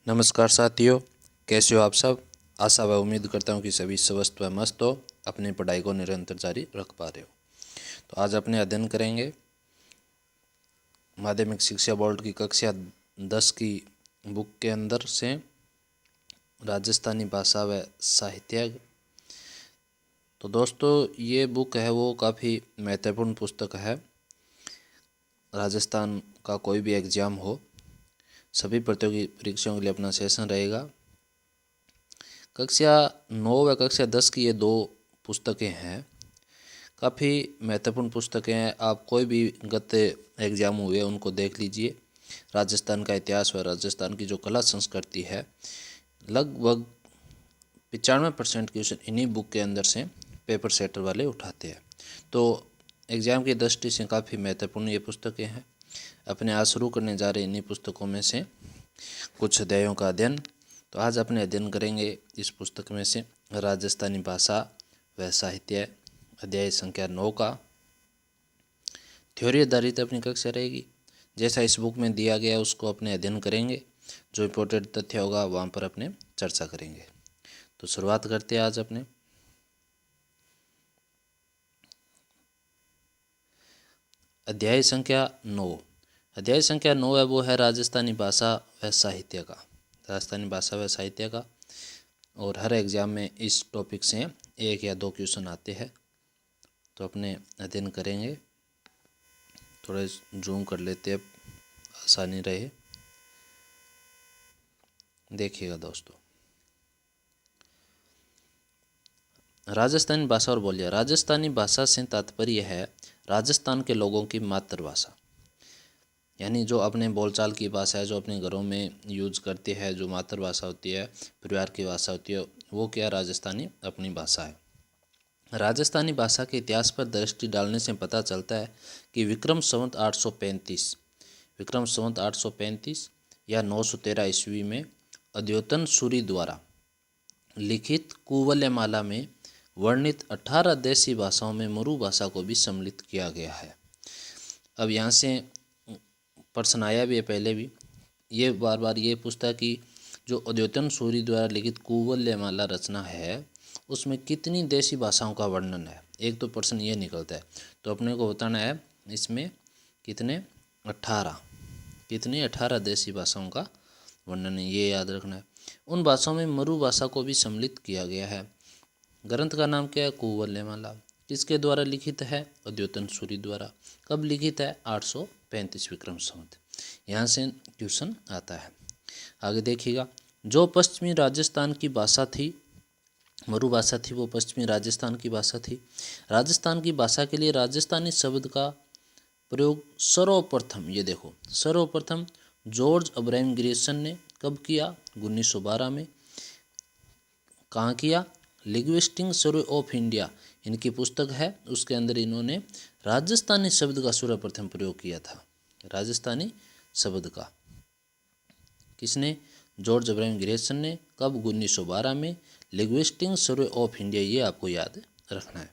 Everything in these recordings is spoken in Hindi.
नमस्कार साथियों, कैसे हो आप सब। आशा व उम्मीद करता हूँ कि सभी स्वस्थ व मस्त हो, अपनी पढ़ाई को निरंतर जारी रख पा रहे हो। तो आज अपने अध्ययन करेंगे माध्यमिक शिक्षा बोर्ड की कक्षा 10 की बुक के अंदर से राजस्थानी भाषा व साहित्य। तो दोस्तों, ये बुक है वो काफ़ी महत्वपूर्ण पुस्तक है। राजस्थान का कोई भी एग्ज़ाम हो, सभी प्रतियोगी परीक्षाओं के लिए अपना सेशन रहेगा। कक्षा 9 व कक्षा 10 की ये दो पुस्तकें हैं, काफ़ी महत्वपूर्ण पुस्तकें हैं। आप कोई भी गत एग्जाम हुए उनको देख लीजिए। राजस्थान का इतिहास व राजस्थान की जो कला संस्कृति है, लगभग 95% क्वेश्चन इन्हीं बुक के अंदर से पेपर सेटर वाले उठाते हैं। तो एग्ज़ाम की दृष्टि से काफ़ी महत्वपूर्ण ये पुस्तकें हैं। अपने आज शुरू करने जा रहे इन्हीं पुस्तकों में से कुछ अध्यायों का अध्ययन। तो आज अपने अध्ययन करेंगे इस पुस्तक में से राजस्थानी भाषा व साहित्य, अध्याय संख्या 9 का। थ्योरी आधारित अपनी कक्षा रहेगी। जैसा इस बुक में दिया गया उसको अपने अध्ययन करेंगे, जो इम्पोर्टेंट तथ्य होगा वहाँ पर अपने चर्चा करेंगे। तो शुरुआत करते हैं आज अपने अध्याय संख्या 9। अध्याय संख्या 9 है वो है राजस्थानी भाषा व साहित्य का। राजस्थानी भाषा व साहित्य का, और हर एग्ज़ाम में इस टॉपिक से 1 या 2 क्वेश्चन आते हैं। तो अपने अध्ययन करेंगे। थोड़े जूम कर लेते हैं, आसानी रहे। देखिएगा दोस्तों, राजस्थानी भाषा और बोलियां। राजस्थानी भाषा से तात्पर्य है राजस्थान के लोगों की मातृभाषा, यानी जो अपने बोलचाल की भाषा है, जो अपने घरों में यूज करते हैं, जो मातृभाषा होती है, परिवार की भाषा होती है, वो क्या राजस्थानी अपनी भाषा है। राजस्थानी भाषा के इतिहास पर दृष्टि डालने से पता चलता है कि विक्रम संवत 835 या 913 ईस्वी में अद्योतन सूरी द्वारा लिखित कुवल्यमाला में वर्णित 18 देशी भाषाओं में मरु भाषा को भी सम्मिलित किया गया है। अब यहाँ से प्रश्न आया भी है पहले भी, ये बार बार ये पूछता है कि जो अद्योतन सूरी द्वारा लिखित कुवल्यमाला रचना है उसमें कितनी देशी भाषाओं का वर्णन है। एक तो प्रश्न ये निकलता है, तो अपने को बताना है इसमें कितने 18 देशी भाषाओं का वर्णन है, ये याद रखना है। उन भाषाओं में मरु भाषा को भी सम्मिलित किया गया है। ग्रंथ का नाम क्या है? कुवल्यमाला। किसके द्वारा लिखित है? अद्योतन सूरी द्वारा। कब लिखित है? 835 विक्रम संवत। यहाँ से क्वेश्चन आता है। आगे देखिएगा, जो पश्चिमी राजस्थान की भाषा थी, मरु भाषा थी, वो पश्चिमी राजस्थान की भाषा थी। राजस्थान की भाषा के लिए राजस्थानी शब्द का प्रयोग सर्वप्रथम, ये देखो सर्वप्रथम जॉर्ज अब्राहम ग्रेसन ने कब किया? 1912 में। कहाँ किया? लिंग्विस्टिक सर्वे ऑफ इंडिया, इनकी पुस्तक है, उसके अंदर इन्होंने राजस्थानी शब्द का सर्वप्रथम प्रयोग किया था। राजस्थानी शब्द का किसने? जॉर्ज अब्राहम ग्रेसन ने। कब? 1912 में। लिंग्विस्टिक सर्वे ऑफ इंडिया, ये आपको याद रखना है।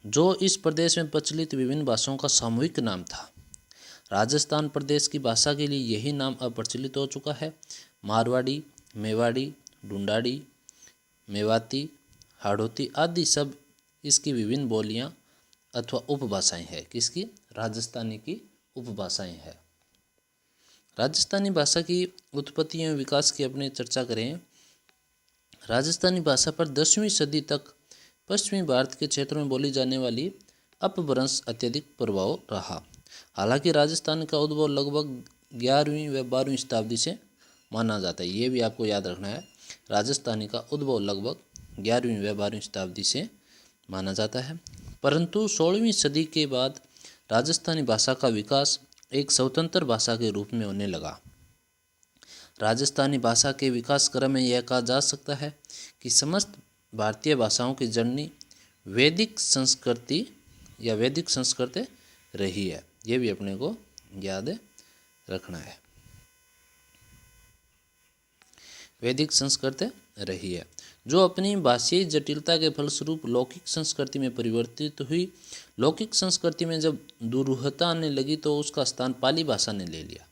जो इस प्रदेश में प्रचलित विभिन्न भाषाओं का सामूहिक नाम था। राजस्थान प्रदेश की भाषा के लिए यही नाम अब प्रचलित हो चुका है। मारवाड़ी, मेवाड़ी, ढूंढाड़ी, मेवाती, हाड़ौती आदि सब इसकी विभिन्न बोलियां अथवा उपभाषाएं हैं। किसकी? राजस्थानी की उपभाषाएं हैं। राजस्थानी भाषा की उत्पत्ति एवं विकास की अपने चर्चा करें। राजस्थानी भाषा पर 10वीं सदी तक पश्चिमी भारत के क्षेत्रों में बोली जाने वाली अपभ्रंश अत्यधिक प्रभाव रहा। हालांकि राजस्थान का उद्भव लगभग 11वीं व 12वीं शताब्दी से माना जाता है। ये भी आपको याद रखना है, राजस्थानी का उद्भव लगभग 11वीं व 12वीं शताब्दी से माना जाता है। परंतु 16वीं सदी के बाद राजस्थानी भाषा का विकास एक स्वतंत्र भाषा के रूप में होने लगा। राजस्थानी भाषा के विकास क्रम में यह कहा जा सकता है कि समस्त भारतीय भाषाओं की जननी वैदिक संस्कृति या वैदिक संस्कृति रही है। ये भी अपने को याद रखना है, वैदिक संस्कृति रही है, जो अपनी भाषाई जटिलता के फलस्वरूप लौकिक संस्कृति में परिवर्तित हुई। लौकिक संस्कृति में जब दुरूहता आने लगी तो उसका स्थान पाली भाषा ने ले लिया,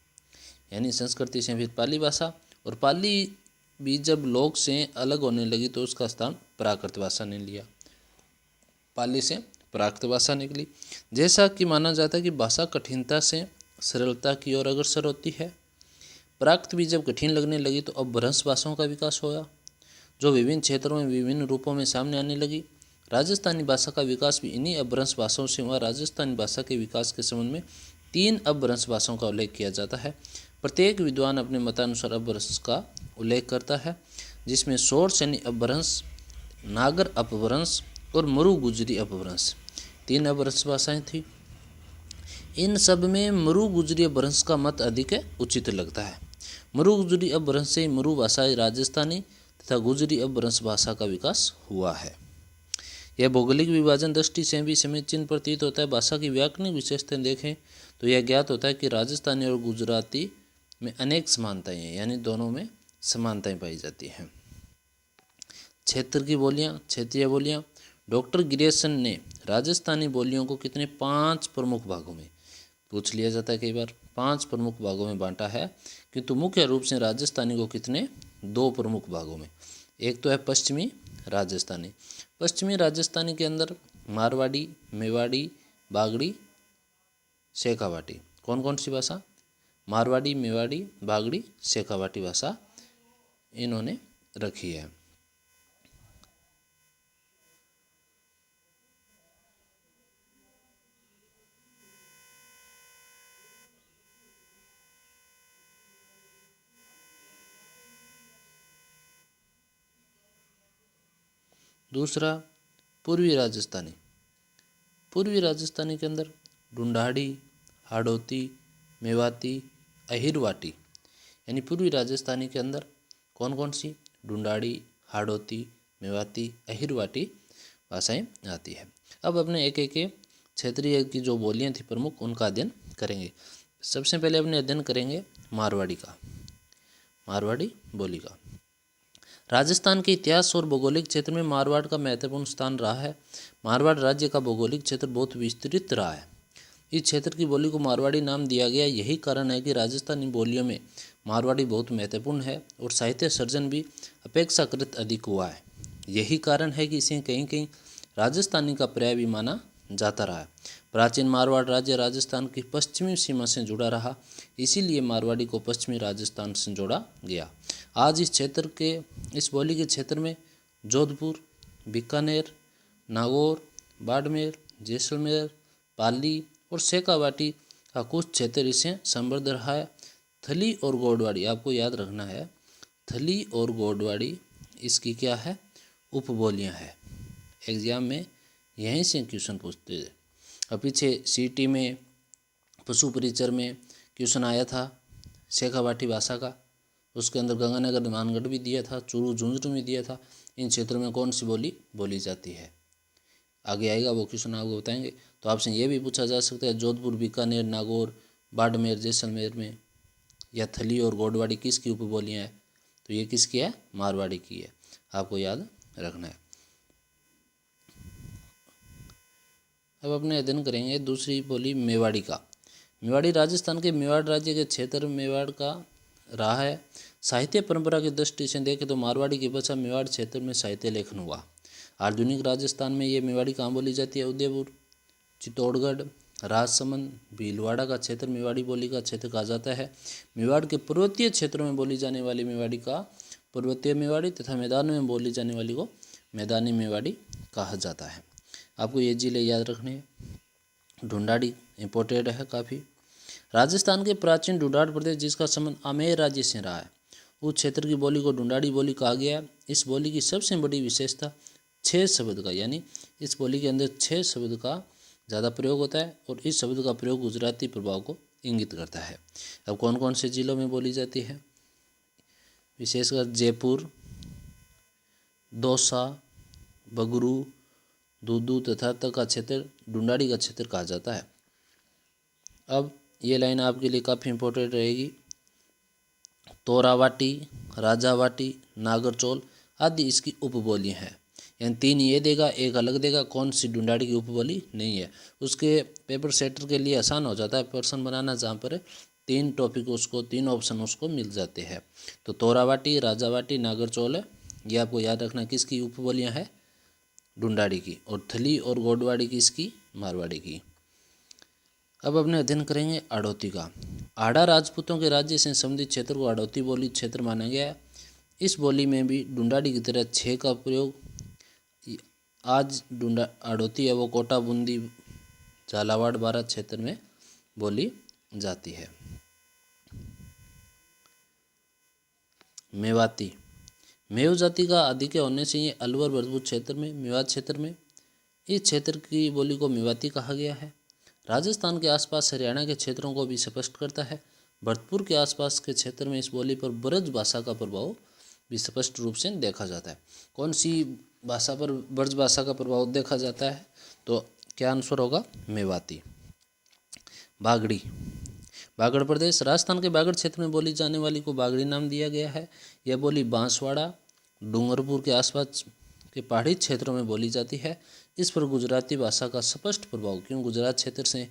यानी संस्कृति से फिर पाली भाषा और पाली भी जब लोक से अलग होने लगी तो उसका स्थान प्राकृत भाषा ने लिया। पाली से प्राकृत भाषा निकली। जैसा कि माना जाता है कि भाषा कठिनता से सरलता की ओर अग्रसर होती है। प्राकृत भी जब कठिन लगने लगी तो अब भ्रंश भाषाओं का विकास हुआ, जो विभिन्न क्षेत्रों में विभिन्न रूपों में सामने आने लगी। राजस्थानी भाषा का विकास भी इन्हीं अपभ्रंश भाषाओं से हुआ। राजस्थानी भाषा के विकास के संबंध में 3 अपभ्रंश भाषाओं का उल्लेख किया जाता है। प्रत्येक विद्वान अपने मतानुसार अपभ्रंश का उल्लेख करता है, जिसमें शोर यानी अपभ्रंश, नागर अपभ्रंश और मरु गुजरी अपभ्रंश 3 अपभ्रंश भाषाएं थी। इन सब में मरु गुजरी अपभ्रंश का मत अधिक उचित लगता है। मरु गुजरी अपभ्रंश से मरु भाषा राजस्थानी तथा गुजरी अपभ्रंश भाषा का विकास हुआ है। यह भौगोलिक विभाजन दृष्टि से भी समीचीन प्रतीत होता है। भाषा की व्याकरणिक विशेषताएं देखें तो यह ज्ञात होता है कि राजस्थानी और गुजराती में अनेक समानताएं हैं, यानी दोनों में समानताएं पाई जाती हैं। क्षेत्र की बोलियां, क्षेत्रीय बोलियां। डॉक्टर गिरियसन ने राजस्थानी बोलियों को कितने 5 प्रमुख भागों में, पूछ लिया जाता है कई बार, 5 प्रमुख भागों में बांटा है, किंतु मुख्य रूप से राजस्थानी को कितने 2 प्रमुख भागों में। एक तो है पश्चिमी राजस्थानी। पश्चिमी राजस्थानी के अंदर मारवाड़ी, मेवाड़ी, बागड़ी, शेखावाटी। कौन कौन सी भाषा? मारवाड़ी, मेवाड़ी, बागड़ी, शेखावाटी भाषा इन्होंने रखी है। दूसरा पूर्वी राजस्थानी। पूर्वी राजस्थानी के अंदर ढूंढाड़ी, हाड़ौती, मेवाती, अहिरवाटी, यानी पूर्वी राजस्थानी के अंदर कौन कौन सी? ढूंढाड़ी, हाड़ौती, मेवाती, अहिरवाटी भाषाएं आती है। अब अपने एक एक क्षेत्रीय की जो बोलियां थी प्रमुख, उनका अध्ययन करेंगे। सबसे पहले अपने अध्ययन करेंगे मारवाड़ी का, मारवाड़ी बोली का। राजस्थान के इतिहास और भौगोलिक क्षेत्र में मारवाड़ का महत्वपूर्ण स्थान रहा है। मारवाड़ राज्य का भौगोलिक क्षेत्र बहुत विस्तृत रहा है। इस क्षेत्र की बोली को मारवाड़ी नाम दिया गया। यही कारण है कि राजस्थानी बोलियों में मारवाड़ी बहुत महत्वपूर्ण है और साहित्य सर्जन भी अपेक्षाकृत अधिक हुआ है। यही कारण है कि इसे कहीं कहीं राजस्थानी का पर्याय भी माना जाता रहा है। प्राचीन मारवाड़ राज्य राजस्थान की पश्चिमी सीमा से जुड़ा रहा, इसीलिए मारवाड़ी को पश्चिमी राजस्थान से जोड़ा गया। आज इस क्षेत्र के, इस बोली के क्षेत्र में जोधपुर, बीकानेर, नागौर, बाड़मेर, जैसलमेर, पाली और शेखावाटी का कुछ क्षेत्र इसे समृद्ध रहा है। थली और गोडवाड़ी आपको याद रखना है। थली और गोडवाड़ी इसकी क्या है? उपबोलियां हैं। एग्जाम में यहीं से क्वेश्चन पूछते थे। अब पीछे सीटी में, पशु परिचर में क्वेश्चन आया था शेखावाटी भाषा का। उसके अंदर गंगानगर, मानगढ़ भी दिया था, चूरू, झुंझुनू में दिया था। इन क्षेत्रों में कौन सी बोली बोली जाती है? आगे आएगा वो क्वेश्चन, आपको बताएंगे। तो आपसे ये भी पूछा जा सकता है जोधपुर, बीकानेर, नागौर, बाड़मेर, जैसलमेर में या थली और गोडवाड़ी किसकी उपबोलियाँ हैं? तो ये किसकी है? मारवाड़ी की है। आपको याद रखना है। अब अपने अध्ययन करेंगे दूसरी बोली मेवाड़ी का। मेवाड़ी राजस्थान के मेवाड़ राज्य के क्षेत्र मेवाड़ का रहा है। साहित्य परंपरा की दृष्टि से देखें तो मारवाड़ी की भाषा मेवाड़ क्षेत्र में साहित्य लेखन हुआ। आधुनिक राजस्थान में ये मेवाड़ी कहाँ बोली जाती है? उदयपुर, चित्तौड़गढ़, राजसमंद, भीलवाड़ा का क्षेत्र मेवाड़ी बोली का क्षेत्र कहा जाता है। मेवाड़ के पर्वतीय क्षेत्रों में बोली जाने वाली मेवाड़ी का पर्वतीय मेवाड़ी तथा मैदान में बोली जाने वाली को मैदानी मेवाड़ी कहा जाता है। आपको ये जिले याद रखने हैं। ढूंढाड़ी इम्पोर्टेंट है काफ़ी। राजस्थान के प्राचीन ढूंढाड़ प्रदेश जिसका संबंध आमेर राज्य से रहा है, उस क्षेत्र की बोली को ढूंढाड़ी बोली कहा गया है। इस बोली की सबसे बड़ी विशेषता 6 शब्द का, यानी इस बोली के अंदर 6 शब्द का ज़्यादा प्रयोग होता है और इस शब्द का प्रयोग गुजराती प्रभाव को इंगित करता है। अब कौन कौन से जिलों में बोली जाती है? विशेषकर जयपुर, दौसा, बगरू, दूदू तथा तक का क्षेत्र ढूंढाड़ी का क्षेत्र कहा जाता है। अब ये लाइन आपके लिए काफ़ी इंपॉर्टेंट रहेगी। तोरावाटी, राजावाटी, नागरचौल आदि इसकी उपबोलियाँ हैं। यानी 3 ये देगा, एक अलग देगा। कौन सी ढूंढाड़ी की उपबोली नहीं है? उसके पेपर सेटर के लिए आसान हो जाता है प्रश्न बनाना, जहाँ पर 3 टॉपिक उसको, 3 ऑप्शन उसको मिल जाते हैं। तो तोरावाटी, राजावाटी, नागरचौल है, ये आपको याद रखना किसकी उपबोलियाँ है, ढूंढाड़ी की। और थली और गोडवाड़ी किसकी, मारवाड़ी की। अब अपने अध्ययन करेंगे आड़ौती का। आड़ा राजपूतों के राज्य से संबंधित क्षेत्र को आड़ौती बोली क्षेत्र माना गया है। इस बोली में भी ढूंढाड़ी की तरह 6 का प्रयोग आज आड़ौती है वो कोटा, बूंदी, झालावाड़, बारां क्षेत्र में बोली जाती है। मेवाती, मेव जाति का आधिक्य होने से ये अलवर भरतपुर क्षेत्र में, मेवात क्षेत्र में, इस क्षेत्र की बोली को मेवाती कहा गया है। राजस्थान के आसपास हरियाणा के क्षेत्रों को भी स्पष्ट करता है। भरतपुर के आसपास के क्षेत्र में इस बोली पर ब्रज भाषा का प्रभाव भी स्पष्ट रूप से देखा जाता है। कौन सी भाषा पर ब्रज भाषा का प्रभाव देखा जाता है, तो क्या आंसर होगा, मेवाती। बागड़ी, बागड़ प्रदेश, राजस्थान के बागड़ क्षेत्र में बोली जाने वाली को बागड़ी नाम दिया गया है। यह बोली बांसवाड़ा, डूंगरपुर के आसपास के पहाड़ी क्षेत्रों में बोली जाती है। इस पर गुजराती भाषा का स्पष्ट प्रभाव, क्यों गुजरात क्षेत्र से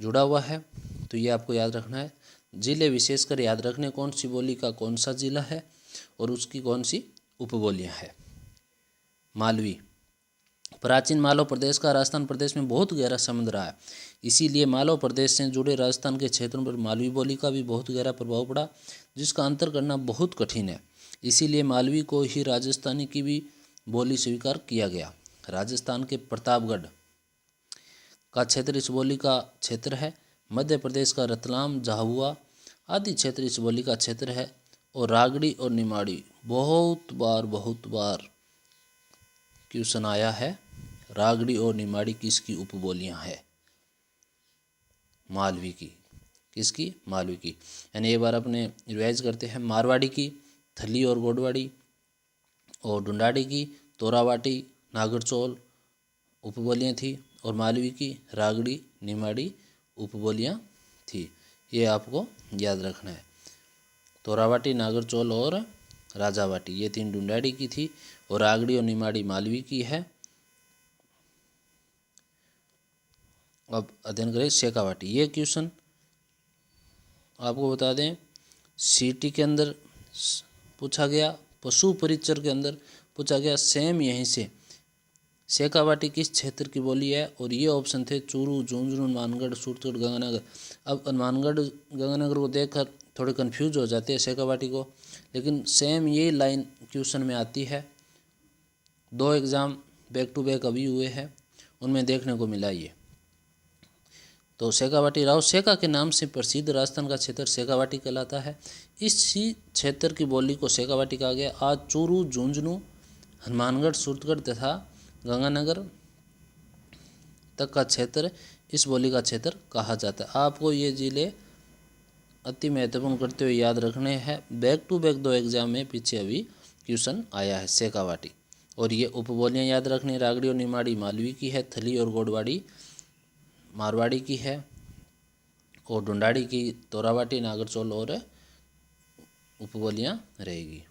जुड़ा हुआ है, तो ये आपको याद रखना है। जिले विशेषकर याद रखने, कौन सी बोली का कौन सा जिला है और उसकी कौन सी उपबोलियाँ है। मालवी, प्राचीन मालव प्रदेश का राजस्थान प्रदेश में बहुत गहरा संबंध रहा है। इसीलिए मालव प्रदेश से जुड़े राजस्थान के क्षेत्रों पर मालवी बोली का भी बहुत गहरा प्रभाव पड़ा, जिसका अंतर करना बहुत कठिन है। इसीलिए मालवी को ही राजस्थानी की भी बोली स्वीकार किया गया। राजस्थान के प्रतापगढ़ का क्षेत्र इस बोली का क्षेत्र है। मध्य प्रदेश का रतलाम, झाबुआ आदि क्षेत्र इस बोली का क्षेत्र है। और रागड़ी और निमाड़ी बहुत बार क्वेश्चन आया है। रागड़ी और निमाड़ी किसकी उपबोलियां है, मालवी की। किसकी, मालवी की। यानी एक बार अपने रिवाइज करते हैं। मारवाड़ी की थली और गोडवाड़ी, और ढूंढाड़ी की तोरावाटी, नागरचौल उपबोलियाँ थी, और मालवी की रागड़ी, निमाड़ी उपबोलियाँ थी। ये आपको याद रखना है। तोरावाटी, नागरचौल और राजावाटी ये 3 ढूंढाड़ी की थी, और रागड़ी और निमाड़ी मालवी की है। अब अध्ययन करें शेखावाटी। ये क्वेश्चन आपको बता दें सीटी के अंदर पूछा गया, पशु परिचर के अंदर पूछा गया, सेम यहीं से। शेखावाटी किस क्षेत्र की बोली है, और ये ऑप्शन थे चूरू, झुंझुनू, हनुमानगढ़, सूरतगढ़, गंगानगर। अब हनुमानगढ़, गंगानगर को देखकर थोड़े कन्फ्यूज हो जाते हैं शेखावाटी को, लेकिन सेम ये लाइन क्वेश्चन में आती है। 2 एग्ज़ाम बैक टू बैक अभी हुए हैं, उनमें देखने को मिला ये। तो शेखावाटी राव शेखा के नाम से प्रसिद्ध राजस्थान का क्षेत्र शेखावाटी कहलाता है। इसी क्षेत्र की बोली को शेखावाटी कहा गया। आज चूरू, झुंझुनू, हनुमानगढ़, सूरतगढ़ तथा गंगानगर तक का क्षेत्र इस बोली का क्षेत्र कहा जाता है। आपको ये जिले अति महत्वपूर्ण करते हुए याद रखने हैं। बैक टू बैक 2 एग्जाम में पीछे अभी क्वेश्चन आया है शेखावाटी। और ये उपबोलियाँ याद रखनी, रागड़ी और निमाड़ी मालवी की है, थली और गोडवाड़ी मारवाड़ी की है, और ढूंढाड़ी की तोरावाटी, नागरचौल और उपबोलियाँ रहेगी।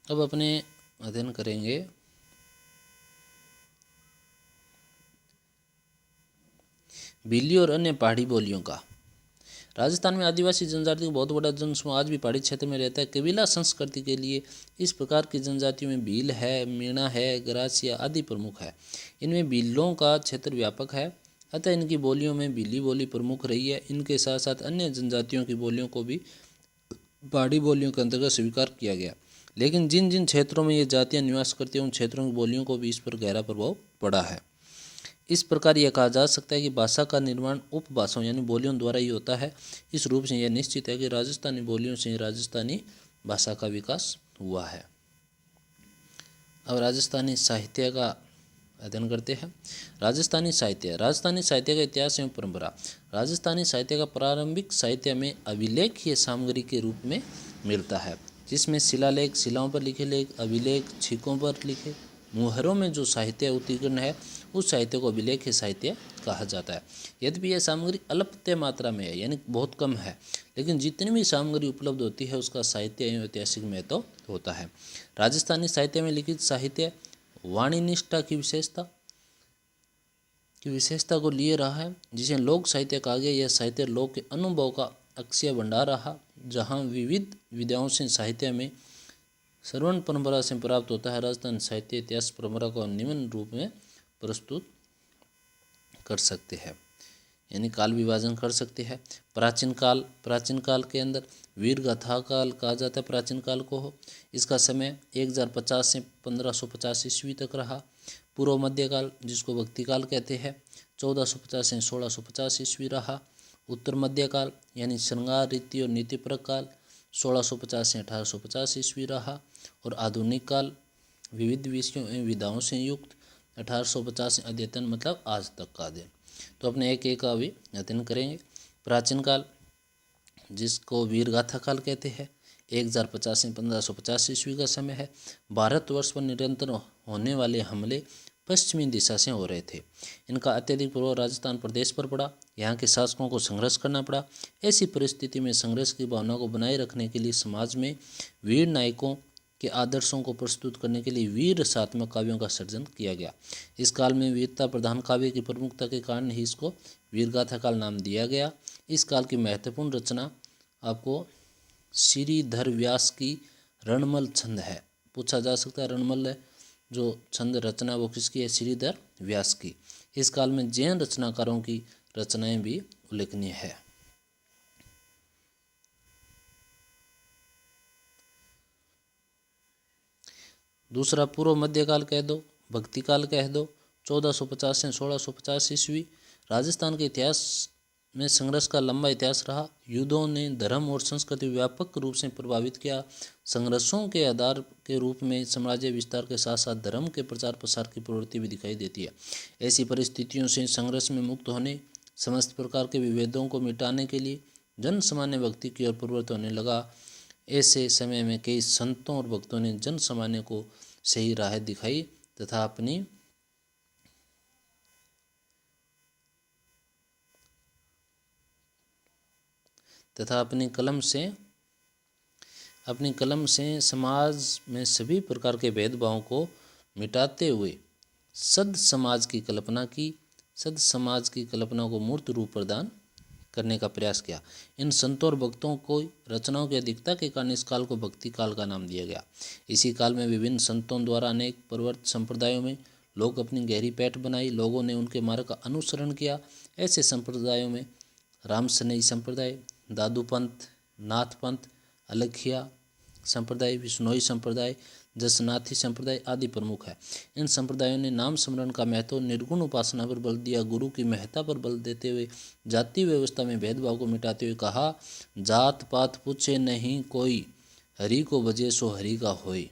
अब अपने अध्ययन करेंगे भीली और अन्य पहाड़ी बोलियों का। राजस्थान में आदिवासी जनजाति का बहुत बड़ा जनसमूह आज भी पहाड़ी क्षेत्र में रहता है। कबीला संस्कृति के लिए इस प्रकार की जनजातियों में भील है, मीणा है, गरासिया आदि प्रमुख है। इनमें भीलों का क्षेत्र व्यापक है, अतः इनकी बोलियों में भीली बोली प्रमुख रही है। इनके साथ साथ अन्य जनजातियों की बोलियों को भी पहाड़ी बोलियों के अंतर्गत स्वीकार किया गया। लेकिन जिन जिन क्षेत्रों में ये जातियाँ निवास करती हैं उन क्षेत्रों की बोलियों को भी इस पर गहरा प्रभाव पड़ा है। इस प्रकार यह कहा जा सकता है कि भाषा का निर्माण उपभाषाओं यानी बोलियों द्वारा ही होता है। इस रूप से यह निश्चित है कि राजस्थानी बोलियों से राजस्थानी भाषा का विकास हुआ है। अब राजस्थानी साहित्य का अध्ययन करते हैं। राजस्थानी साहित्य का इतिहास एवं परंपरा। राजस्थानी साहित्य का प्रारंभिक साहित्य में अभिलेखीय सामग्री के रूप में मिलता है, जिसमें शिलालेख, शिलाओं पर लिखे लेख, अभिलेख, छीकों पर लिखे मुहरों में जो साहित्य उत्कीर्ण है उस साहित्य को अभिलेख साहित्य कहा जाता है। यद्यपि यह सामग्री अल्पत्य मात्रा में है यानी बहुत कम है, लेकिन जितनी भी सामग्री उपलब्ध होती है उसका साहित्य एवं ऐतिहासिक महत्व होता है। राजस्थानी साहित्य में लिखित साहित्य वाणी निष्ठा की विशेषता को लिए रहा है, जिसे लोक साहित्य कहा गया। यह साहित्य लोक के अनुभव का अक्षय भंडार रहा, जहाँ विविध विधाओं से साहित्य में श्रवण परंपरा से प्राप्त होता है। राजस्थान साहित्य इतिहास परंपरा को निम्न रूप में प्रस्तुत कर सकते हैं, यानी काल विभाजन कर सकते हैं। प्राचीन काल के अंदर वीर गाथा काल कहा जाता है। प्राचीन काल को हो, इसका समय 1050 से 1550 ईस्वी तक रहा। पूर्व मध्यकाल, जिसको भक्ति काल कहते हैं, 1450 से 1650 ईस्वी रहा। उत्तर मध्यकाल यानी श्रृंगार रीति और नीतिपरक काल 1650 से 1850 ईस्वी रहा। और आधुनिक काल विविध विषयों एवं विधाओं से युक्त 1850 से अद्यतन, मतलब आज तक का दिन। तो अपने एक एक का भी अध्ययन करेंगे। प्राचीन काल, जिसको वीर गाथा काल कहते हैं, 1050 से 1550 ईस्वी का समय है। भारतवर्ष पर निरंतर होने वाले हमले पश्चिमी दिशा से हो रहे थे। इनका अत्यधिक प्रभाव राजस्थान प्रदेश पर पड़ा। यहाँ के शासकों को संघर्ष करना पड़ा। ऐसी परिस्थिति में संघर्ष की भावना को बनाए रखने के लिए समाज में वीर नायकों के आदर्शों को प्रस्तुत करने के लिए वीर रसात्मक काव्यों का सर्जन किया गया। इस काल में वीरता प्रधान काव्य की प्रमुखता के कारण ही इसको वीरगाथा काल नाम दिया गया। इस काल की महत्वपूर्ण रचना आपको श्रीधर व्यास की रणमल छंद है, पूछा जा सकता है। रणमल जो छंद रचना वो किसकी है? श्रीधर व्यास की। इस काल में जैन रचनाकारों की रचनाएं भी उल्लेखनीय है। दूसरा पूर्व मध्यकाल कह दो, भक्ति काल कह दो, 1450 से 1650 ईस्वी। राजस्थान के इतिहास में संघर्ष का लंबा इतिहास रहा। युद्धों ने धर्म और संस्कृति व्यापक रूप से प्रभावित किया। संघर्षों के आधार के रूप में साम्राज्य विस्तार के साथ साथ धर्म के प्रचार प्रसार की प्रवृत्ति भी दिखाई देती है। ऐसी परिस्थितियों से संघर्ष में मुक्त होने, समस्त प्रकार के विभेदों को मिटाने के लिए जन सामान्य भक्ति की ओर प्रवृत्त होने लगा। ऐसे समय में कई संतों और भक्तों ने जन सामान्य को सही राह दिखाई तथा अपनी कलम से समाज में सभी प्रकार के भेदभावों को मिटाते हुए सद समाज की कल्पना को मूर्त रूप प्रदान करने का प्रयास किया। इन संतों और भक्तों को रचनाओं की अधिकता के कारण इस काल को भक्ति काल का नाम दिया गया। इसी काल में विभिन्न संतों द्वारा अनेक प्रवर्त संप्रदायों में लोग अपनी गहरी पैठ बनाई। लोगों ने उनके मार्ग का अनुसरण किया। ऐसे संप्रदायों में रामसनई संप्रदाय, दादू पंथ, नाथ पंथ, अलखिया संप्रदाय, विष्णोई संप्रदाय, जसनाथी संप्रदाय आदि प्रमुख है। इन संप्रदायों ने नाम स्मरण का महत्व, निर्गुण उपासना पर बल दिया। गुरु की महत्ता पर बल देते हुए जाति व्यवस्था में भेदभाव को मिटाते हुए कहा, जात पात पूछे नहीं कोई, हरि को भजे सो हरि का होय।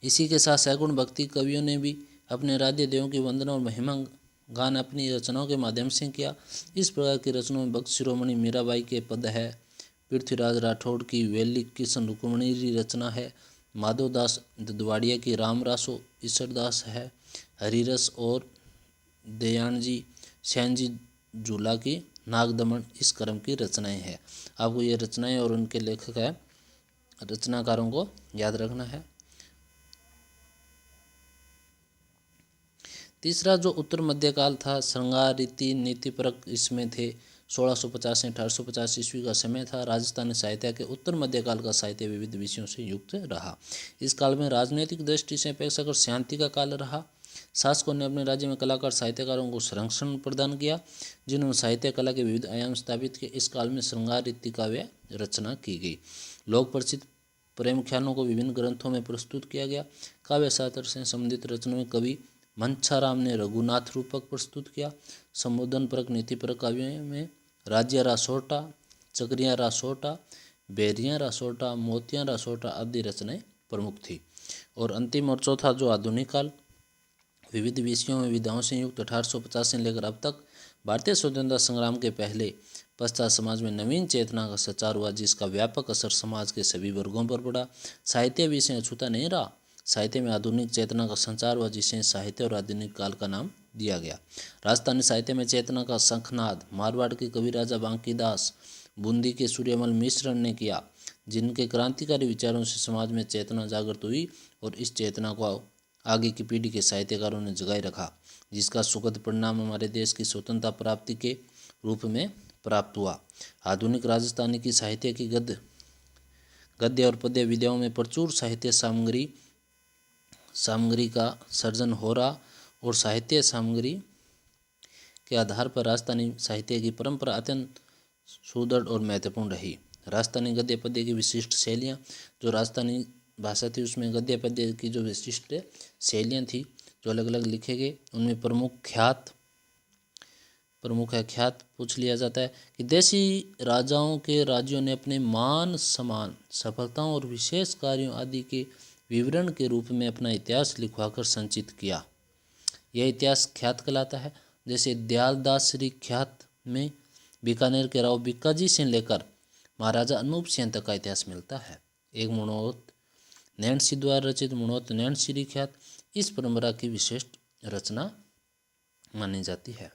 इसी के साथ सैगुण भक्ति कवियों ने भी अपने राध्य देवों की वंदना और महिमा गान अपनी रचनाओं के माध्यम से किया। इस प्रकार की रचनाओं में भक्त शिरोमणि मीराबाई के पद है, पृथ्वीराज राठौड़ की वेली किशन रुक्मणी रचना है, माधवदास ददवाड़िया की राम रासो ईश्वरदास है, हरिरस और दयानजी सैनजी झूला की नागदमन इस क्रम की रचनाएं हैं। आपको ये रचनाएं और उनके लेखक है रचनाकारों को याद रखना है। तीसरा जो उत्तर मध्यकाल था, श्रृंगार रीति नीतिपरक इसमें थे। 1650 से 1850 ईस्वी का समय था। राजस्थानी साहित्य के उत्तर मध्यकाल का साहित्य विविध विषयों से युक्त रहा। इस काल में राजनीतिक दृष्टि से अपेक्षाकृत शांति का काल रहा। शासकों ने अपने राज्य में कलाकार साहित्यकारों को संरक्षण प्रदान किया, जिन्होंने साहित्य कला के विविध आयाम स्थापित किए। इस काल में श्रृंगार रीति काव्य रचना की गई। लोक प्रसिद्ध प्रेम ख्यालों को विभिन्न ग्रंथों में प्रस्तुत किया गया। काव्य शास्त्र से संबंधित रचनाओं में कवि मंछाराम ने रघुनाथ रूपक प्रस्तुत किया। संबोधन परक नीतिपरक काव्यों में राज्य रासोटा, चक्रियाँ रासोटा, बैरियाँ रासोटा, मोतियाँ रासोटा आदि रचनाएं प्रमुख थी। और अंतिम और चौथा जो आधुनिक काल, विविध विषयों में विधाओं से युक्त 1850 से लेकर अब तक भारतीय स्वतंत्रता संग्राम के पहले पश्चात समाज में नवीन चेतना का संचार हुआ, जिसका व्यापक असर समाज के सभी वर्गों पर पड़ा। साहित्य भी इसे अछूता नहीं रहा। साहित्य में आधुनिक चेतना का संचार हुआ, जिसे साहित्य और आधुनिक काल का नाम दिया गया। राजस्थानी साहित्य में चेतना का शंखनाद मारवाड़ के कवि राजा बांकीदास, बूंदी के सूर्यमल मिश्र ने किया, जिनके क्रांतिकारी विचारों से समाज में चेतना जागृत हुई और इस चेतना को आगे की पीढ़ी के साहित्यकारों ने जगाए रखा, जिसका सुखद परिणाम हमारे देश की स्वतंत्रता प्राप्ति के रूप में प्राप्त हुआ। आधुनिक राजस्थानी की साहित्य की गद्य और पद्य विधाओं में प्रचुर साहित्य सामग्री का सर्जन हो रहा और साहित्य सामग्री के आधार पर राजस्थानी साहित्य की परंपरा अत्यंत सुदृढ़ और महत्वपूर्ण रही। राजस्थानी गद्य पद्य की विशिष्ट शैलियाँ, जो राजस्थानी भाषा थी उसमें गद्य पद्य की जो विशिष्ट शैलियाँ थी जो अलग अलग लिखे गए, उनमें प्रमुख है ख्यात पूछ लिया जाता है कि देशी राजाओं के राज्यों ने अपने मान सम्मान, सफलताओं और विशेष कार्यों आदि के विवरण के रूप में अपना इतिहास लिखवाकर संचित किया। यह इतिहास ख्यात कहलाता है। जैसे दयालदास श्री ख्यात में बीकानेर के राव बीकाजी से लेकर महाराजा अनूप सिंह तक का इतिहास मिलता है। एक मुणोत नैणसी द्वारा रचित मुणोत नैणसी ख्यात इस परंपरा की विशिष्ट रचना मानी जाती है।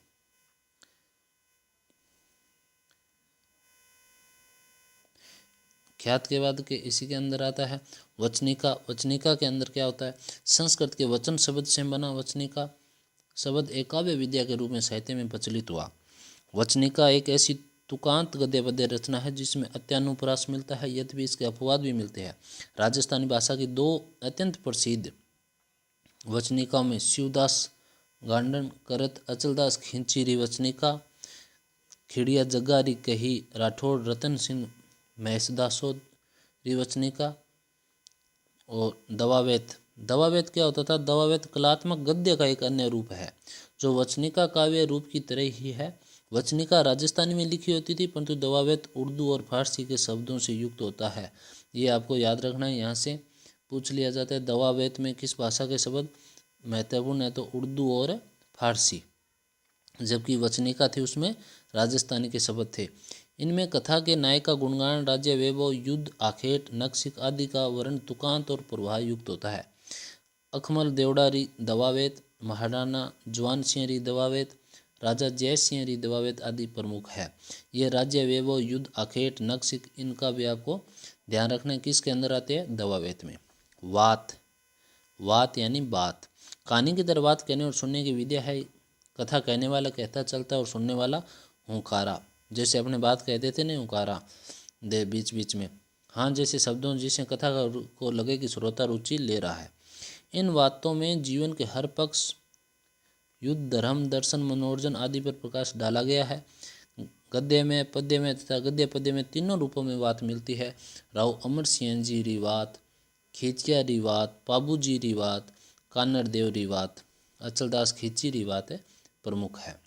ख्यात के बाद के इसी के अंदर आता है वचनिका। वचनिका के अंदर क्या होता है? संस्कृत के वचन शब्द से बना वचनिका शब्द एक काव्य विद्या के रूप में साहित्य में प्रचलित हुआ। वचनिका एक ऐसी तुकांत गद्य पद्य रचना है जिसमें अत्यानुप्रास मिलता है, यद्यपि इसके अपवाद भी मिलते हैं। राजस्थानी भाषा की दो अत्यंत प्रसिद्ध वचनिकाओं में शिवदास गांडन करत अचलदास खिंचीरी वचनिका, खिड़िया जग्गारी कही राठौड़ रतन सिंह महेशदासोद रिवचनिका और दवावेत क्या होता था? दवावेत कलात्मक गद्य का एक अन्य रूप है जो वचनिका काव्य रूप की तरह ही है। वचनिका राजस्थानी में लिखी होती थी, परंतु दवावेत उर्दू और फारसी के शब्दों से युक्त होता है। ये आपको याद रखना है, यहाँ से पूछ लिया जाता है दवावेत में किस भाषा के शब्द महत्वपूर्ण है, तो उर्दू और फारसी, जबकि वचनिका थी उसमें राजस्थानी के शब्द थे। इनमें कथा के नायक का गुणगान, राज्य वैभव, युद्ध, आखेट, नक्सिक आदि का वर्ण तुकांत और प्रवाह युक्त होता है। अखमल देवड़ारी दवावेत, महाराणा जवान सिंह री दवावेत, राजा जय सिंह री दवावेत आदि प्रमुख है। ये राज्य वैभव, युद्ध, आखेट, नक्सिक इनका भी आपको ध्यान रखना है। किसके अंदर आते हैं? दवावेत में। वात यानी बात, कहानी की तरह बात कहने और सुनने की विद्या है। कथा कहने वाला कहता चलता है और सुनने वाला हुंकारा, जैसे अपने बात कहते थे ना हुंकारा दे बीच बीच में, हाँ जैसे शब्दों जिससे कथा को लगे कि श्रोता रुचि ले रहा है। इन बातों में जीवन के हर पक्ष, युद्ध, धर्म, दर्शन, मनोरंजन आदि पर प्रकाश डाला गया है। गद्य में, पद्य में तथा गद्य पद्य में तीनों रूपों में बात मिलती है। राव अमर सिंह जी री बात, खींचिया री बात, पाबू जी री बात, कान्नड़ देव री बात, अचलदास खींची री बात है प्रमुख है।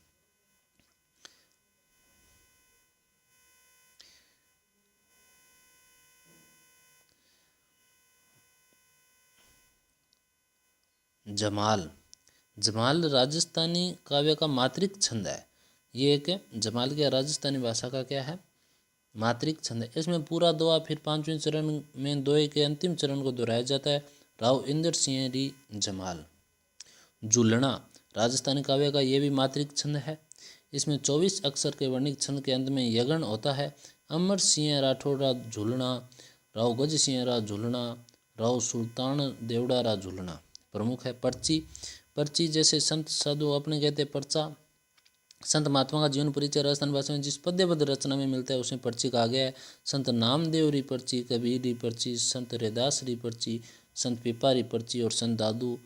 जमाल राजस्थानी काव्य का मात्रिक छंद है। ये एक जमाल क्या राजस्थानी भाषा का क्या है? मात्रिक छंद है। इसमें पूरा दोहा फिर पांचवें चरण में दोहे के अंतिम चरण को दोहराया जाता है। राव इंद्र सिंह री जमाल। झूलना राजस्थानी काव्य का ये भी मात्रिक छंद है। इसमें 24 अक्षर के वर्णिक छंद के अंत में यगण होता है। अमर सिंह राठौड़ रा झूलना, राव गज सिंह रा झूलना, राव सुल्तान देवड़ा रा झूलना प्रमुख है। पर्ची जैसे संत साधु अपने कहते पर्चा, संत महात्मा का जीवन परिचय राजस्थान भाषा में जिस पद्यबद्ध रचना में मिलता है उसमें पर्ची कहा गया है। संत नामदेव री पर्ची, कबीर री पर्ची, संत रैदास री पर्ची, संत पिपा री पर्ची और संत दादू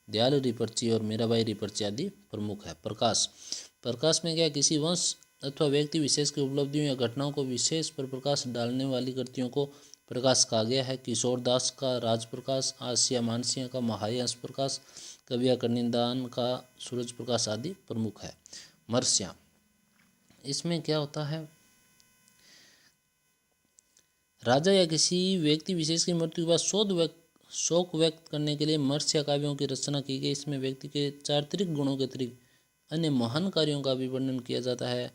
दयाल री पर्ची और मीराबाई री पर्ची आदि प्रमुख है। प्रकाश में क्या, किसी वंश अथवा व्यक्ति विशेष की उपलब्धियों या घटनाओं को विशेष पर प्रकाश डालने वाली कृतियों को प्रकाश कहा गया है। किशोर दास का राज प्रकाश, आसिया मानसिया का महायंस प्रकाश, कविया कर्णिदान का सूरज प्रकाश आदि प्रमुख है। मरस्या, इसमें क्या होता है? राजा या किसी व्यक्ति विशेष की मृत्यु के बाद शोक व्यक्त करने के लिए मरस्या काव्यों की रचना की गई। इसमें व्यक्ति के चारित्रिक गुणों के अतिरिक्त अन्य महान कार्यों का भी वर्णन किया जाता है।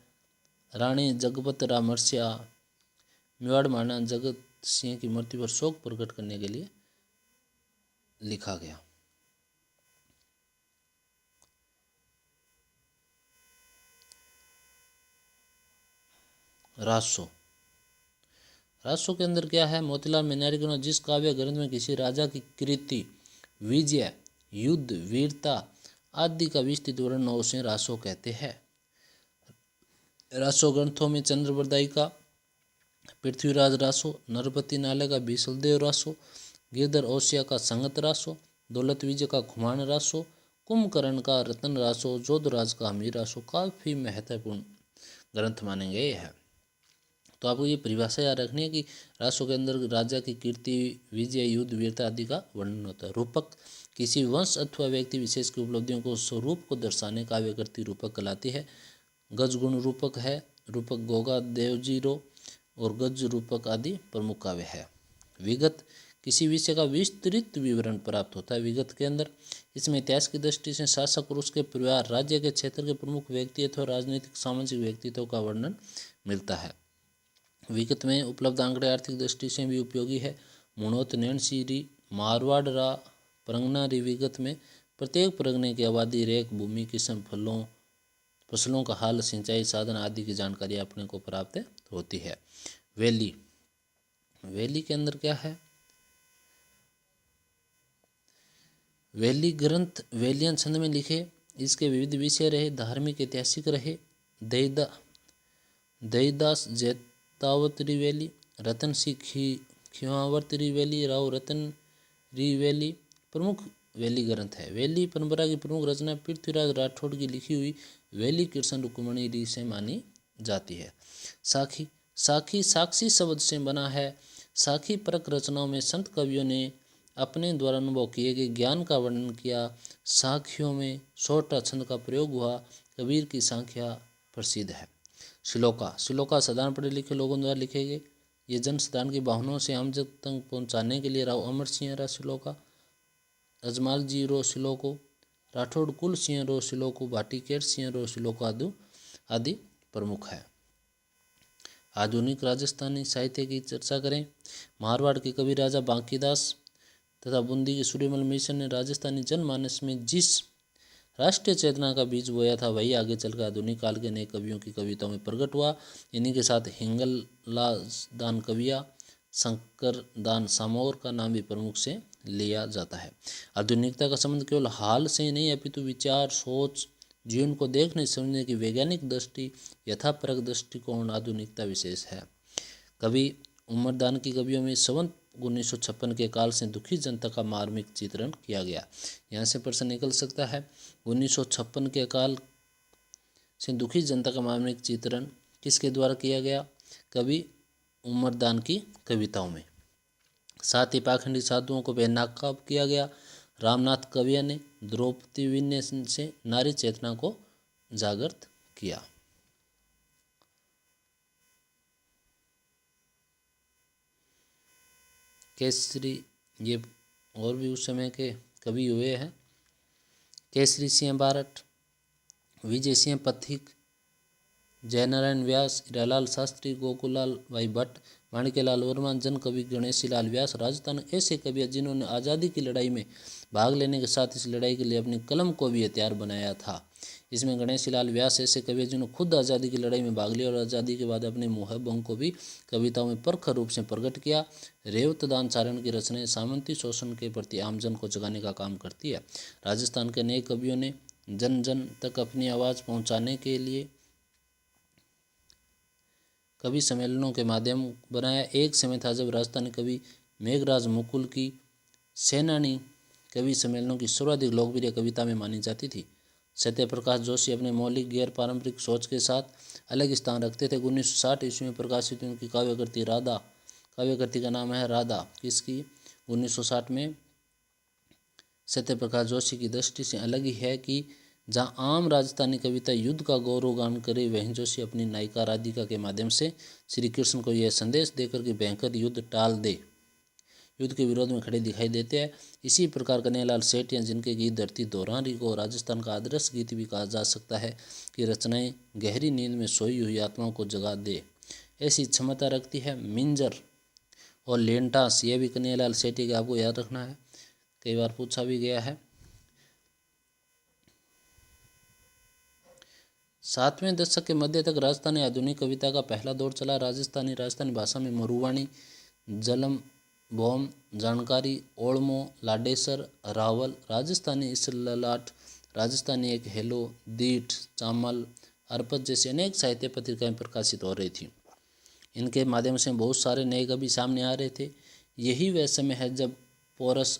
रानी जगपत रा मरस्या, मेवाड़ महाराणा जगत सिंह की मृत्यु पर शोक प्रकट करने के लिए लिखा गया। राजसो के अंदर क्या है? मोतीलाल मनिहारी के जिस काव्य ग्रंथ में किसी राजा की कृति, विजय, युद्ध, वीरता आदि का विस्तृत वर्णन उसे रासो कहते हैं। रासो ग्रंथों में चंद्रबरदाई का पृथ्वीराज रासो, नरपति नाले का बीसलदेव रासो, गिरधर ओसिया का संगत रासो, दौलत विजय का खुमान रासो, कुंभकर्ण का रतन रासो, जोधराज का हमीर रासो काफ़ी महत्वपूर्ण ग्रंथ माने गए हैं। तो आपको ये परिभाषा याद रखनी है कि रासो के अंदर राजा की कीर्ति, विजय, युद्ध, वीरता आदि का वर्णन होता है। रूपक किसी वंश अथवा व्यक्ति विशेष की उपलब्धियों को स्वरूप को दर्शाने काव्य कृति रूपक कहलाती है। गज गुण रूपक है, रूपक गोगा देवजीरो और गज रूपक आदि प्रमुख काव्य है। विगत किसी विषय का विस्तृत विवरण प्राप्त होता है विगत के अंदर। इसमें इतिहास की दृष्टि से शासक और उसके परिवार, राज्य के क्षेत्र के प्रमुख व्यक्ति अथवा राजनीतिक सामाजिक व्यक्तित्व का वर्णन मिलता है। विगत में उपलब्ध आंकड़े आर्थिक दृष्टि से भी उपयोगी है। मुणोत नैणसीरी मारवाड़ रा परगना विगत में प्रत्येक परगने की आबादी, रेख, भूमि, किस्म, फसलों का हाल, सिंचाई साधन आदि की जानकारी अपने को प्राप्त होती है। वैली, वैली के अंदर क्या है? वैली ग्रंथ वैलियन छंद में लिखे, इसके विविध विषय रहे, धार्मिक ऐतिहासिक रहे। दईदास जैतावत रिवैली, रतन सिंह खिवावत रिवैली, राव रतन रिवैली प्रमुख वैली ग्रंथ है। वैली परंपरा की प्रमुख रचना पृथ्वीराज राठौड़ की लिखी हुई वैली कृष्ण रुक्मणी री से मानी जाती है। साखी, साखी साक्षी शब्द से बना है। साखी परक रचनाओं में संत कवियों ने अपने द्वारा अनुभव किए गए ज्ञान का वर्णन किया। साखियों में सोटा छंद का प्रयोग हुआ। कबीर की साखियाँ प्रसिद्ध है। श्लोका, श्लोका साधारण पढ़े लिखे लोगों द्वारा लिखे गए। ये जन साधारण की भावनाओं से आमजन तक पहुँचाने के लिए राव अमर सिंह रा श्लोका, अजमाल जी रो श्लोको, राठौड़ कुल सिंह रो श्लोको, भाटीकेर सिंह रो श्लोको आदि प्रमुख है। आधुनिक राजस्थानी साहित्य की चर्चा करें। मारवाड़ के कवि राजा बांकीदास तथा बूंदी के सूर्यमल मिश्र ने राजस्थानी जनमानस में जिस राष्ट्रीय चेतना का बीज बोया था, वही आगे चलकर आधुनिक काल के नए कवियों की कविताओं में प्रकट हुआ। इन्हीं के साथ हिंगलादान कविया, शंकर दान सामोर का नाम भी प्रमुख से लिया जाता है। आधुनिकता का संबंध केवल हाल से नहीं अपितु विचार, सोच, जीवन को देखने समझने की वैज्ञानिक दृष्टि, यथापरक दृष्टिकोण आधुनिकता विशेष है। कवि उमरदान की कवियों में संवत 1956 के काल से दुखी जनता का मार्मिक चित्रण किया गया। यहाँ से प्रश्न निकल सकता है, 1956 के काल से दुखी जनता का मार्मिक चित्रण किसके द्वारा किया गया? कवि उमरदान की कविताओं में। साथ ही पाखंडी साधुओं को बेनकाब किया गया। रामनाथ कविया ने द्रौपदी विनय से नारी चेतना को जागृत किया। केसरी, ये और भी उस समय के कवि हुए हैं। केसरी सिंह बारठ, विजय सिंह पथिक, जयनारायण व्यास, हीरालाल शास्त्री, गोकुलाल भाई भट्ट, माणिक्यलाल वर्मा, जन कवि गणेशीलाल व्यास राजस्थान ऐसे कवि जिन्होंने आज़ादी की लड़ाई में भाग लेने के साथ इस लड़ाई के लिए अपनी कलम को भी हथियार बनाया था। इसमें गणेशीलाल व्यास ऐसे कवि जिन्होंने खुद आज़ादी की लड़ाई में भाग लिया और आज़ादी के बाद अपने मुहब्बों को भी कविताओं में प्रखर रूप से प्रकट किया। रेवतदान चारण की रचनाएं सामंती शोषण के प्रति आमजन को जगाने का काम करती है। राजस्थान के नए कवियों ने जन जन तक अपनी आवाज़ पहुँचाने के लिए कवि सम्मेलनों के माध्यम बनाया। एक समय था जब राजस्थानी कवि मेघराज मुकुल की सेनानी कवि सम्मेलनों की सर्वाधिक लोकप्रिय कविता में मानी जाती थी। सत्यप्रकाश जोशी अपने मौलिक गैर पारंपरिक सोच के साथ अलग स्थान रखते थे। 1960 ईस्वी में प्रकाशित उनकी काव्यकृति राधा, काव्यकृति का नाम है राधा, किसकी? 1960 में सत्यप्रकाश जोशी की दृष्टि से अलग ही है कि जहाँ आम राजस्थानी कविता युद्ध का गौरवगान करे, वहीं जोशी अपनी नायिका राधिका के माध्यम से श्री कृष्ण को यह संदेश देकर कि भयंकर युद्ध टाल दे, युद्ध के विरोध में खड़े दिखाई देते हैं। इसी प्रकार कन्हैयालाल सेठिया, जिनके गीत धरती दोहरारी को राजस्थान का आदर्श गीत भी कहा जा सकता है, कि रचनाएं गहरी नींद में सोई हुई आत्माओं को जगा दे, ऐसी क्षमता रखती है। मिंजर और लेंटास, ये भी कन्हैयालाल सेठी का आपको याद रखना है, कई बार पूछा भी गया है। 7वें दशक के मध्य तक राजस्थानी आधुनिक कविता का पहला दौर चला। राजस्थानी भाषा में मरुवाणी, जलम भौम जानकारी, ओळमो, लाडेसर, रावल, राजस्थानी इसललाट, राजस्थानी एक हेलो, दीठ, चामल, अरपत जैसी अनेक साहित्य पत्रिकाएं प्रकाशित हो रही थी। इनके माध्यम से बहुत सारे नए कवि सामने आ रहे थे। यही वह समय है जब पारस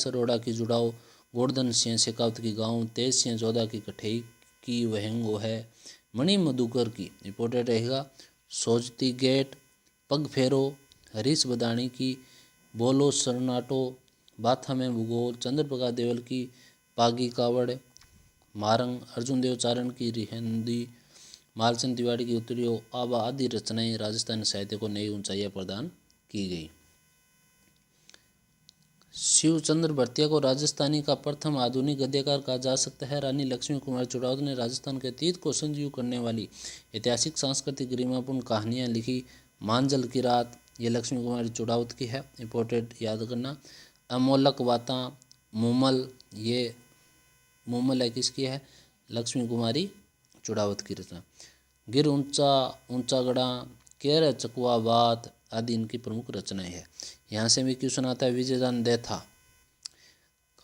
अरोड़ा की जुड़ाव, गोवर्धन सिंह शेखावत की गाँव, तेज सिंह जोधा की कठेई की वहंगो है, मणि मधुकर की रिपोर्टेड रहेगा, सोजती गेट, पग फेरो, हरीश बदाणी की बोलो सरनाटो, बाथा में भूगोल, चंद्रप्रकाश देवल की पागी कावड़, मारंग, अर्जुन देव चारण की रिहंदी, मालचंद तिवारी की उत्तरियो आबा आदि रचनाएं राजस्थानी साहित्य को नई ऊंचाइयां प्रदान की गई। शिवचंद्र भरतिया को राजस्थानी का प्रथम आधुनिक गद्यकार कहा जा सकता है। रानी लक्ष्मी कुमारी चुड़ावत ने राजस्थान के अतीत को संजीव करने वाली ऐतिहासिक सांस्कृतिक गरिमापूर्ण कहानियां लिखी। मांझल की रात ये लक्ष्मी कुमारी चुड़ावत की है, इंपॉर्टेंट याद करना। अमोलक बातां, मुमल, ये मुमल है किसकी है, लक्ष्मी कुमारी चुड़ावत की रचना। गिर ऊंचा ऊंचा गढ़ा, केर चकुआ बात आदि इनकी प्रमुख रचनाएं है। यहाँ से भी क्वेश्चन आता है विजयदान देथा,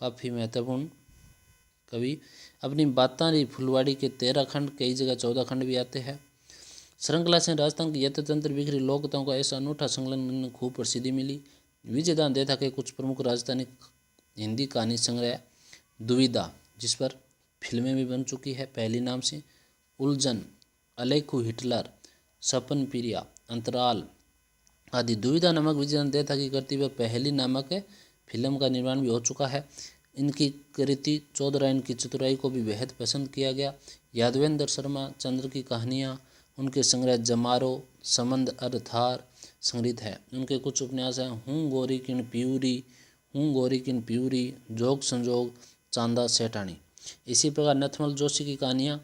काफ़ी महत्वपूर्ण कवि। अपनी बातां फुलवाड़ी के 13 खंड, कई जगह 14 खंड भी आते हैं। श्रृंखला से राजस्थान की यथतंत्र बिखरी लोकताओं का ऐसा अनूठा संकलन खूब प्रसिद्धि मिली। विजयदान देथा के कुछ प्रमुख राजस्थानी हिंदी कहानी संग्रह दुविधा, जिस पर फिल्में भी बन चुकी है पहली नाम से, उलझन, अलेखू हिटलर, सपन पिरिया, अंतराल आदि। दुविधा नामक विजयदान देथा की कृति पर पहली नामक फिल्म का निर्माण भी हो चुका है। इनकी कृति चौधरायन की चतुराई को भी बेहद पसंद किया गया। यादवेंद्र शर्मा चंद्र की कहानियाँ, उनके संग्रह जमारो, समंद अर्थार संग्रहित है। उनके कुछ उपन्यास हैं हूँ गोरी किन प्यूरी, जोग संजोग, चांदा सेठानी। इसी प्रकार नथमल जोशी की कहानियाँ,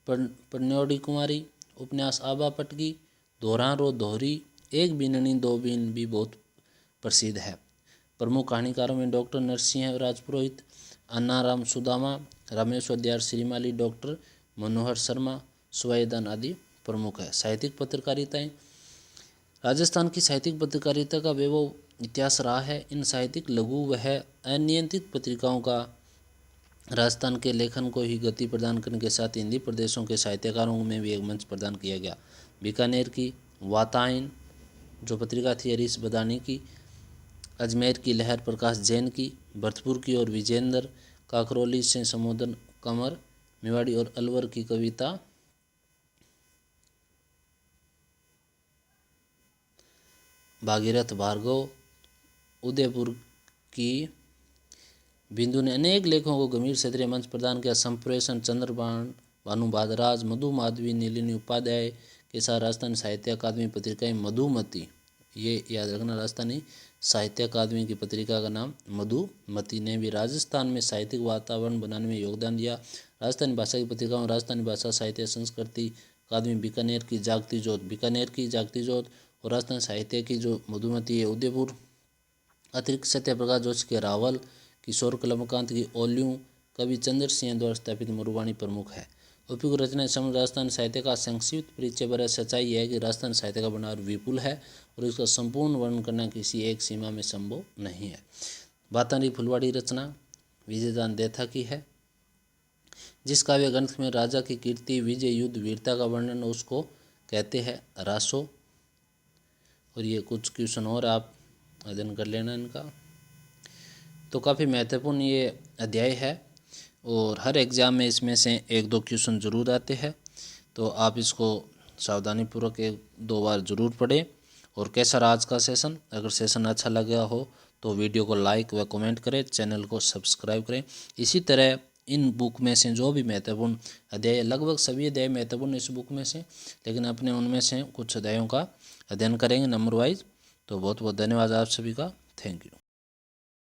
पन्योड़ी कुमारी, उपन्यास आबा पटकी, दोहरान रो दोहरी, एक बीननी दो बीन भी बहुत प्रसिद्ध है। प्रमुख कहानीकारों में डॉक्टर नरसिंह राजपुरोहित, अन्नाराम सुदामा, रामेश्वर दयाल श्रीमाली, डॉक्टर मनोहर शर्मा, सुवाईदान आदि प्रमुख है। साहित्यिक पत्रकारिताएं, राजस्थान की साहित्यिक पत्रकारिता का वैभव इतिहास रहा है। इन साहित्यिक लघु व अनियंत्रित पत्रिकाओं का राजस्थान के लेखन को ही गति प्रदान करने के साथ हिंदी प्रदेशों के साहित्यकारों में भी एक मंच प्रदान किया गया। बीकानेर की वातायन जो पत्रिका थी हरीश बदानी की, अजमेर की लहर प्रकाश जैन की, भरतपुर की और विजेंद्र काकरोली से संबोधन कंवर, मेवाड़ी और अलवर की कविता भागीरथ भार्गव, उदयपुर की बिंदु ने अनेक लेखों को गंभीर क्षेत्रीय मंच प्रदान किया। संप्रेषण चंद्रबाण, भानु भादराज, मधु माधवी, नीलिनी उपाध्याय के साथ राजस्थानी साहित्य अकादमी पत्रिकाएं मधुमती, ये याद रखना राजस्थानी साहित्य अकादमी की पत्रिका का नाम मधुमती ने भी राजस्थान में साहित्यिक वातावरण बनाने में योगदान दिया। राजस्थानी भाषा की पत्रिकाओं राजस्थानी भाषा साहित्य संस्कृति अकादमी बीकानेर की जागती जोत और राजस्थान साहित्य की जो मधुमती है उदयपुर। अतिरिक्त सत्यप्रकाश जोशी के रावल, किशोर कलमकांत की ओल्यूं, कवि चंद्र सिंह द्वारा स्थापित मरुवाणी प्रमुख है। उपयुक्त रचनाएं समग्र राजस्थान साहित्य का संक्षिप्त परिचय पर सच्चाई है कि राजस्थान साहित्य का भंडार विपुल है और इसका संपूर्ण वर्णन करना किसी एक सीमा में संभव नहीं है। बातांरी फुलवाड़ी रचना विजयदान देथा की है। जिस काव्य ग्रंथ में राजा की कीर्ति, विजय, युद्ध, वीरता का वर्णन उसको कहते हैं रासो। और ये कुछ क्वेश्चन और आप अध्ययन कर लेना इनका, तो काफ़ी महत्वपूर्ण ये अध्याय है और हर एग्ज़ाम में इसमें से 1-2 क्वेश्चन ज़रूर आते हैं। तो आप इसको सावधानीपूर्वक 1-2 बार ज़रूर पढ़ें। और कैसा रहा आज का सेशन? अगर सेशन अच्छा लगा हो तो वीडियो को लाइक व कमेंट करें, चैनल को सब्सक्राइब करें। इसी तरह इन बुक में से जो भी महत्वपूर्ण अध्याय, लगभग सभी अध्याय महत्वपूर्ण इस बुक में से, लेकिन अपने उनमें से कुछ अध्यायों का अध्ययन करेंगे नंबर वाइज। तो बहुत बहुत धन्यवाद आप सभी का, थैंक यू।